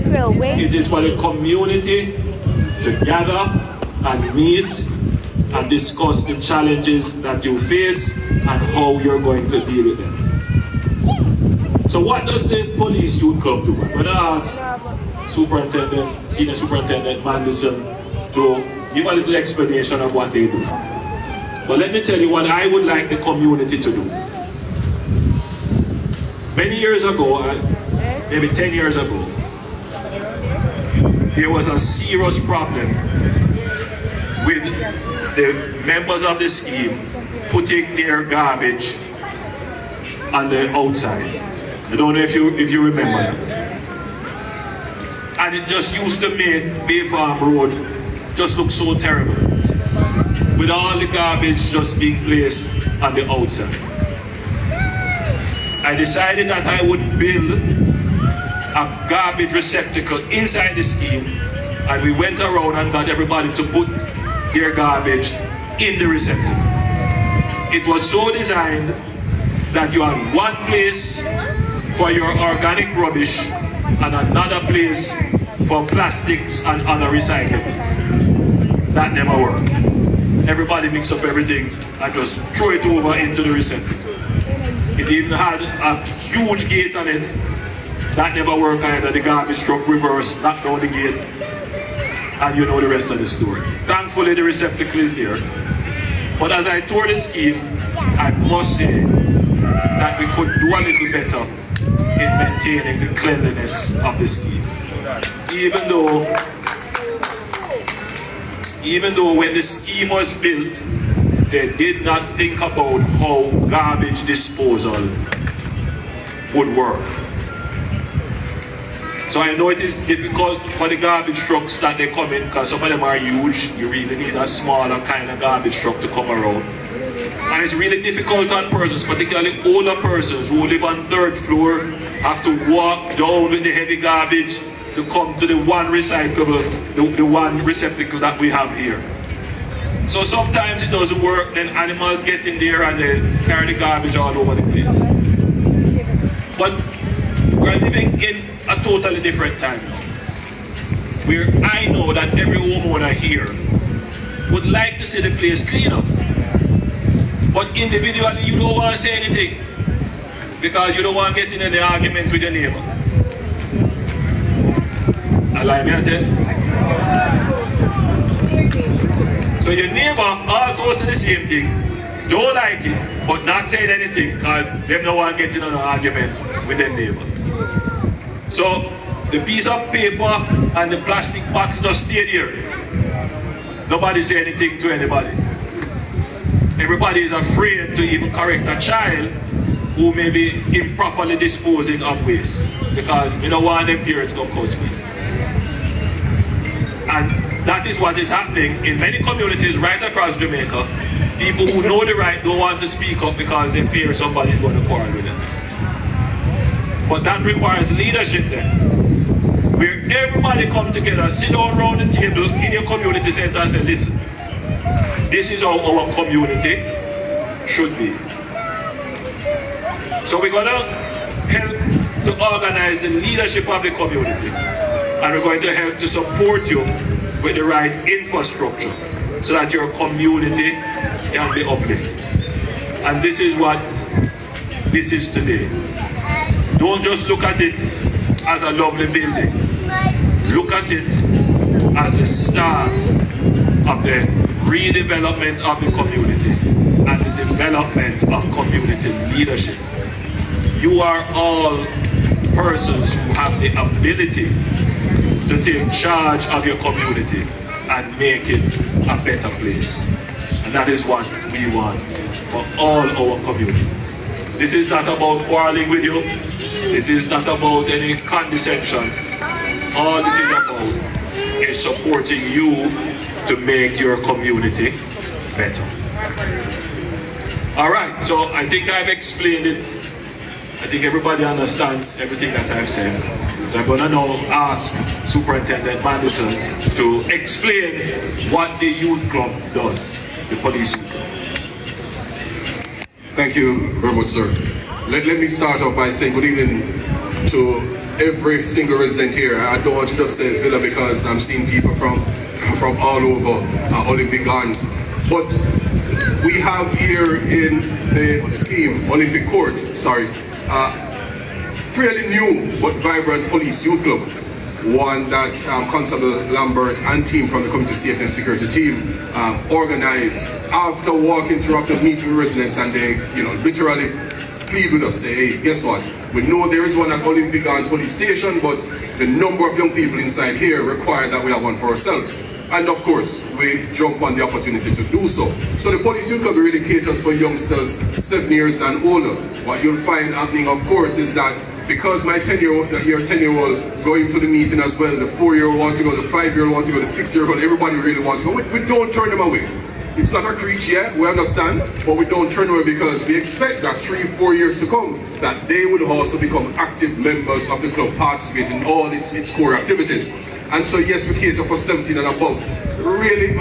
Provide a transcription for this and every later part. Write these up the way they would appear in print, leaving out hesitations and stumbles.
It is for the community to gather and meet and discuss the challenges that you face and how you're going to deal with them. So what does the police youth club do? I'm going to ask Senior Superintendent Mandison to give a little explanation of what they do. But let me tell you what I would like the community to do. Many years ago, maybe 10 years ago, there was a serious problem with the members of the scheme putting their garbage on the outside. I don't know if you remember that. And it just used to make Bay Farm Road just look so terrible, with all the garbage just being placed on the outside. I decided that I would build a garbage receptacle inside the scheme, and we went around and got everybody to put their garbage in the receptacle. It was so designed that you had one place for your organic rubbish and another place for plastics and other recyclables. That never worked. Everybody mix up everything and just throw it over into the receptacle. It even had a huge gate on it. That never worked either. The garbage truck reversed, knocked down the gate, and you know the rest of the story. Thankfully the receptacle is there. But as I toured the scheme, I must say that we could do a little better in maintaining the cleanliness of the scheme. Even though when the scheme was built, they did not think about how garbage disposal would work. So I know it is difficult for the garbage trucks that they come in, because some of them are huge. You really need a smaller kind of garbage truck to come around. And it's really difficult on persons, particularly older persons who live on third floor, have to walk down with the heavy garbage to come to the one recyclable, the one receptacle that we have here. So sometimes it doesn't work, then animals get in there and they carry the garbage all over the place. But we're living in a totally different time now, where I know that every homeowner here would like to see the place clean up. But individually you don't want to say anything, because you don't want to get in any argument with your neighbor. Allow me to tell you. So your neighbor also say the same thing, don't like it, but not saying anything, because they don't want to get in an argument with their neighbor. So the piece of paper and the plastic bottle just stay there. Nobody say anything to anybody. Everybody is afraid to even correct a child who may be improperly disposing of waste, because we don't want them parents to cuss me. And that is what is happening in many communities right across Jamaica. People who know the right don't want to speak up because they fear somebody's going to quarrel with them. But that requires leadership then, where everybody come together, sit down around the table in your community center and say, listen, this is how our community should be. So we're going to help to organize the leadership of the community, and we're going to help to support you with the right infrastructure so that your community can be uplifted. And this is what this is today. Don't just look at it as a lovely building. Look at it as the start of the redevelopment of the community and the development of community leadership. You are all persons who have the ability to take charge of your community and make it a better place. And that is what we want for all our community. This is not about quarreling with you. This is not about any condescension. All this is about is supporting you to make your community better. All right, so I think I've explained it. I think everybody understands everything that I've said. So I'm going to now ask Superintendent Mandison to explain what the youth club does, the police youth club. Thank you very much, sir. Let me start off by saying good evening to every single resident here. I don't want to just say Villa because I'm seeing people from all over Olympic Gardens. But we have here in the scheme, Olympic Court, fairly new but vibrant police youth club. One that Constable Lambert and team from the Community Safety and Security team organized after walking through after meeting residents, and they, literally plead with us, say, hey, guess what? We know there is one at Olympic Gardens Police Station, but the number of young people inside here require that we have one for ourselves. And of course, we jump on the opportunity to do so. So the police youth club really caters for youngsters 7 years and older. What you'll find happening, of course, is that because my 10-year-old going to the meeting as well, the 4-year-old want to go, the 5-year-old want to go, the 6-year-old, everybody really wants to go. We don't turn them away. It's not a creech yet, we understand, but we don't turn away because we expect that 3-4 years to come, that they would also become active members of the club, participating in all its core activities. And so yes, we cater for 17 and above, really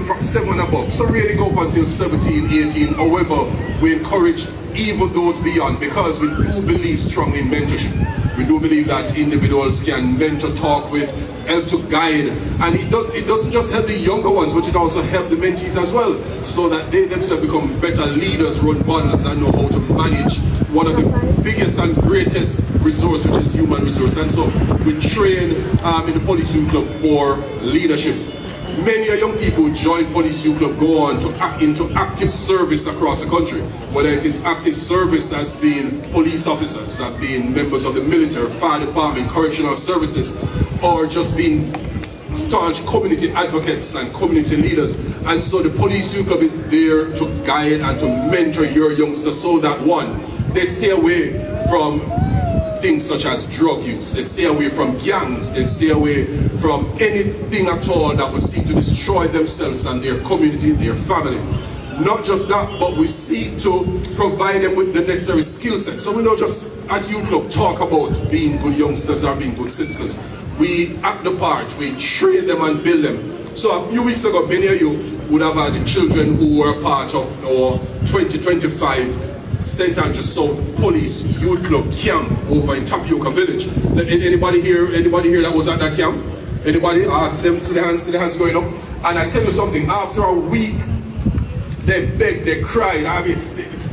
from 7 and above, so really go up until 17, 18, however, we encourage even those beyond, because we do believe strongly in mentorship. We do believe that individuals can mentor, talk with, help to guide, and it doesn't just help the younger ones, but it also helps the mentees as well, so that they themselves become better leaders, role models, and know how to manage one of the biggest and greatest resource, which is human resource. And so we train in the Police Youth Club for leadership. Many young people who join Police Youth Club go on to into active service across the country, whether it is active service as being police officers, as being members of the military, fire department, correctional services, or just being staunch community advocates and community leaders. And so the Police Youth Club is there to guide and to mentor your youngsters, so that one, they stay away from things such as drug use, they stay away from gangs, they stay away from anything at all that would seek to destroy themselves and their community, their family. Not just that, but we seek to provide them with the necessary skill set. So we don't just at Youth Club talk about being good youngsters or being good citizens. We act the part, we train them and build them. So a few weeks ago, many of you would have had children who were part of our 2025 St. Andrew South Police Youth Club camp over in Tapioca Village. Anybody here that was at that camp? Anybody? See the hands going up. And I tell you something, after a week, they begged, they cried. I mean,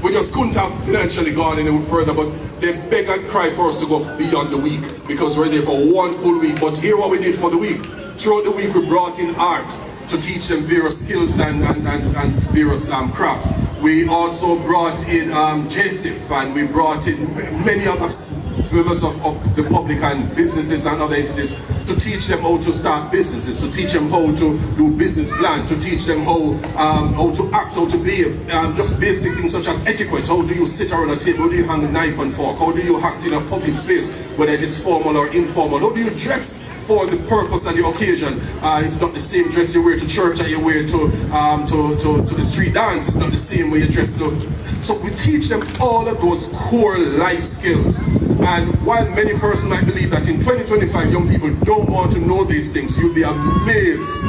we just couldn't have financially gone any further, but they begged and cried for us to go beyond the week, because we're there for 1 full week. But here what we did for the week. Throughout the week we brought in art to teach them various skills and various crafts. We also brought in JSIF, and we brought in many other members of the public and businesses and other entities to teach them how to start businesses, to teach them how to do business plan, to teach them how to act, how to behave, just basic things such as etiquette. How do you sit around a table? How do you hang a knife and fork? How do you act in a public space, whether it is formal or informal? How do you dress for the purpose and the occasion? It's not the same dress you wear to church that you wear to the street dance. It's not the same way you dress to. So we teach them all of those core life skills. And while many persons might believe that in 2025 young people don't want to know these things, you'll be amazed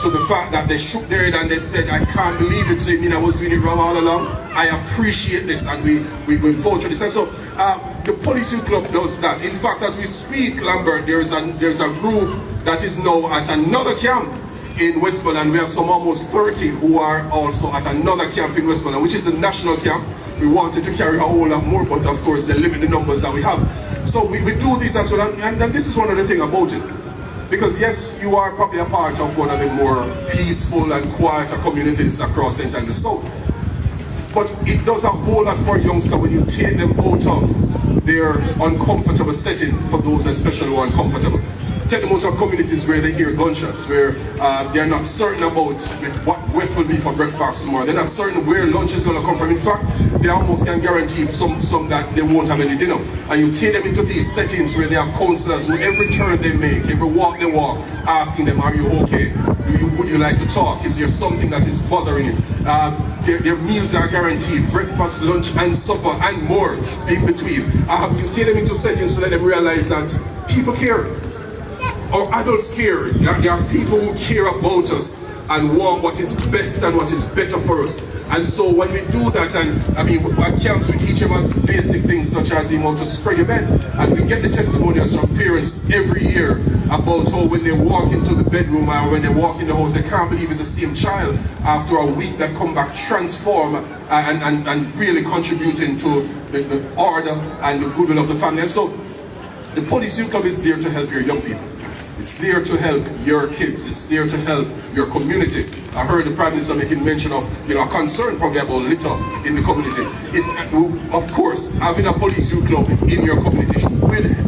to the fact that they shook their head and they said, I can't believe it, so you mean I was doing it wrong all along? I appreciate this, and we vote for this. And so the Police Youth Club does that. In fact, as we speak, Lambert, there's a group that is now at another camp in Westmoreland. We have some almost 30 who are also at another camp in Westmoreland, which is a national camp. We wanted to carry a whole lot more, but of course they limit the numbers that we have. So we do this as well, and this is one of the things about it. Because yes, you are probably a part of one of the more peaceful and quieter communities across St. Andrew South. But it does a whole lot for youngsters when you take them out of their uncomfortable setting, for those especially who are uncomfortable. Take them out of communities where they hear gunshots, where they're not certain about what will be for breakfast tomorrow. They're not certain where lunch is going to come from. In fact, they almost can guarantee some that they won't have any dinner. And you take them into these settings where they have counselors who every turn they make, every walk they walk, asking them, are you okay? Would you like to talk? Is there something that is bothering you? Their meals are guaranteed, breakfast, lunch, and supper, and more in between. You take them into settings to let them realize that people care. Or adults care. There are people who care about us. and want what is best and what is better for us. And so when we do that, and I mean, at camps we teach them as basic things such as how to spread your bed, and we get the testimonials from parents every year about how when they walk into the bedroom or when they walk in the house, they can't believe it's the same child after a week that come back transformed and really contributing to the order and the goodwill of the family. And so the Police Youth Club is there to help your young people. It's there to help your kids. It's there to help your community. I heard the Prime Minister making mention of, a concern probably about litter in the community. Of course, having a police youth club in your community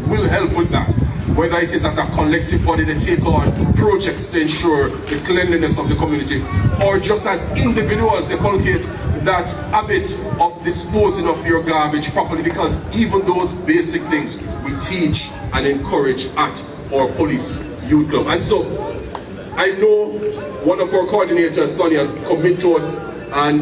will help with that. Whether it is as a collective body they take on projects to ensure the cleanliness of the community, or just as individuals they cultivate that habit of disposing of your garbage properly, because even those basic things we teach and encourage at our police youth club. And so I know one of our coordinators, Sonia, committed to us and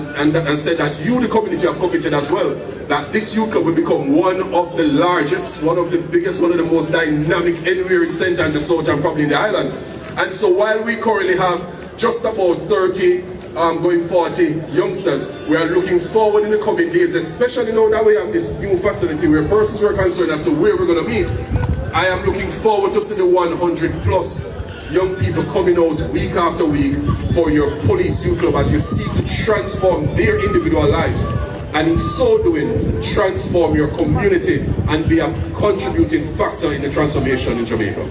said that you, the community, have committed as well, that this youth club will become one of the largest, one of the biggest, one of the most dynamic anywhere in St. Andrew South and probably in the island. And so while we currently have just about 30 going 40 youngsters, we are looking forward in the coming days, especially now that we have this new facility where persons were concerned as to where we're going to meet. I am looking forward to see the 100 plus young people coming out week after week for your police youth club as you seek to transform their individual lives, and in so doing transform your community and be a contributing factor in the transformation in Jamaica.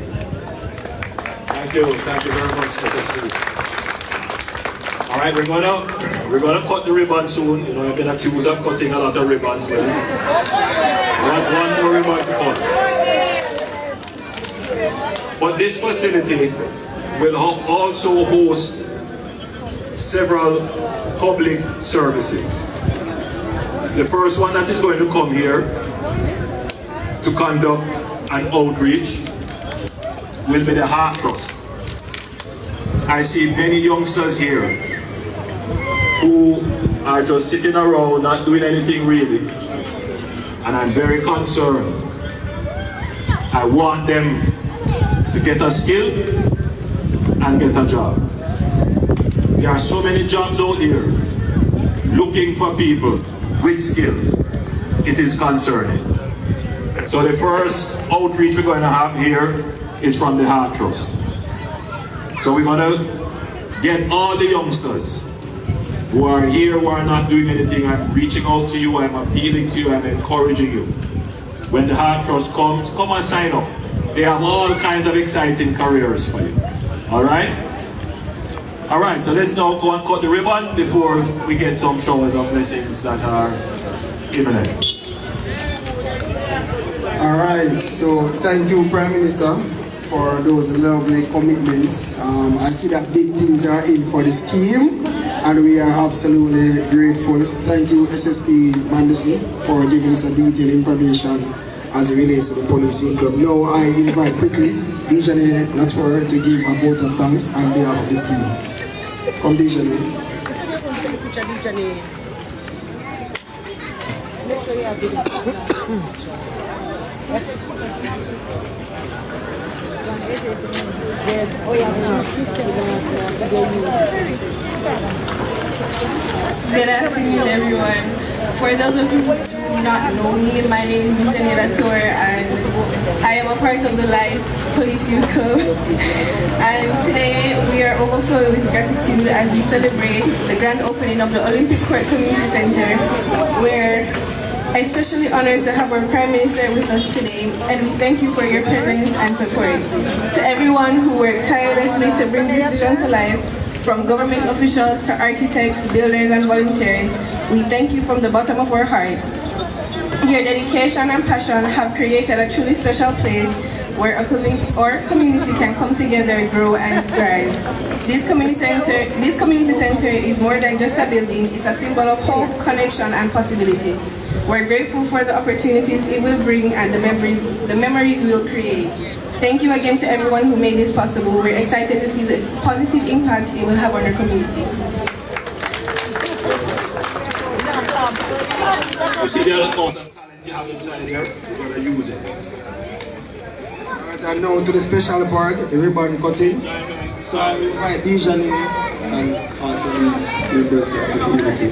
Thank you very much, Mr. Steve. All right, we're gonna cut the ribbon soon. I've been accused of cutting a lot of ribbons. Well, one more ribbon to cut. But this facility will also host several public services. The first one that is going to come here to conduct an outreach will be the Heart Trust. I see many youngsters here who are just sitting around not doing anything really, and I'm very concerned. I want them to get a skill and get a job. There are so many jobs out here looking for people with skill. It is concerning. So the first outreach we're going to have here is from the Heart Trust. So we're going to get all the youngsters who are here, who are not doing anything. I'm reaching out to you, I'm appealing to you, I'm encouraging you. When the Heart Trust comes, come and sign up. They have all kinds of exciting careers for you. Alright? Alright, so let's now go and cut the ribbon before we get some showers of blessings that are imminent. Alright, so thank you, Prime Minister, for those lovely commitments. I see that big things are in for the scheme, and we are absolutely grateful. Thank you, SSP Manderson, for giving us a detailed information as it relates to the police youth club. Now I invite quickly Dejane Latour to give a vote of thanks on behalf of the scheme. Come, Dejane. Good afternoon, everyone. For those of you who do not know me, my name is Dejane Latour, and I am a part of the Life Police Youth Club. And today we are overflowing with gratitude as we celebrate the grand opening of the Olympic Court Community Center, where I'm especially honored to have our Prime Minister with us today, and we thank you for your presence and support. To everyone who worked tirelessly to bring this vision to life, from government officials to architects, builders, and volunteers, we thank you from the bottom of our hearts. Your dedication and passion have created a truly special place where our community can come together, grow, and thrive. This community center is more than just a building. It's a symbol of hope, connection, and possibility. We're grateful for the opportunities it will bring and the memories we'll create. Thank you again to everyone who made this possible. We're excited to see the positive impact it will have on our community. You see the other amount of talent you have inside here? We're going to use it. Alright, and now to the special part, the ribbon cutting. So I invite Dijon and also his members of the community.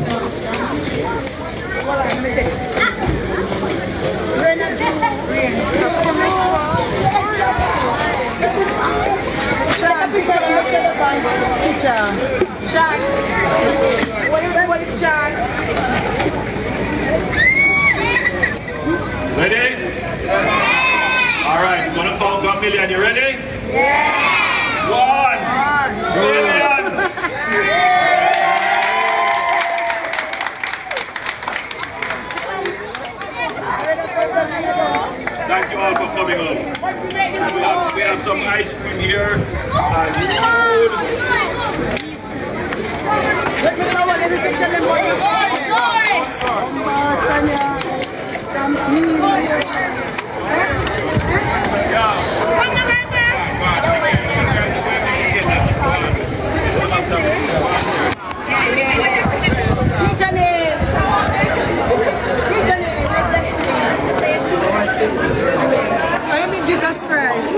Ready? All right, we're gonna count to 1 million. You ready? Yeah. 1 million. Thank you all for coming out. We have some ice cream here and I mean Jesus Christ.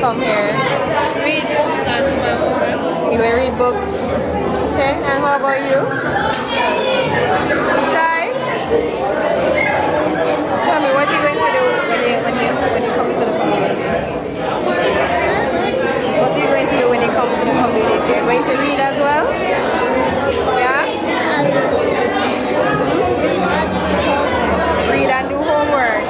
come here? Read books and You will read books. Okay, and how about you? Shy? Tell me, what are you going to do when you come into the community? What are you going to do when you come to the community? You're going to read as well? Yeah? Read and do homework.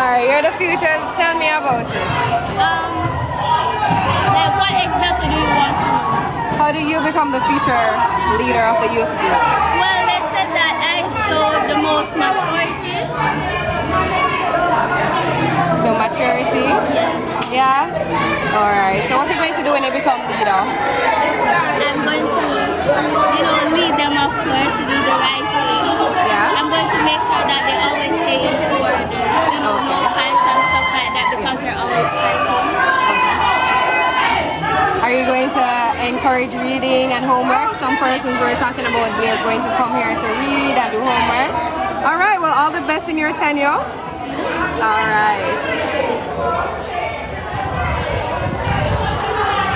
Alright, you're the future. Tell me about it. Like what exactly do you want to know? How do you become the future leader of the youth group? Well, they said that I showed the most maturity. So maturity? Yeah? Alright, so what are you going to do when you become leader? I'm going to, lead them, of course, to do the right thing. Yeah? I'm going to make sure that they always stay in order. No fights and stuff like that because they're always fighting. Are you going to encourage reading and homework? Some persons were talking about they're going to come here to read and do homework. Alright, well all the best in your tenure. Alright.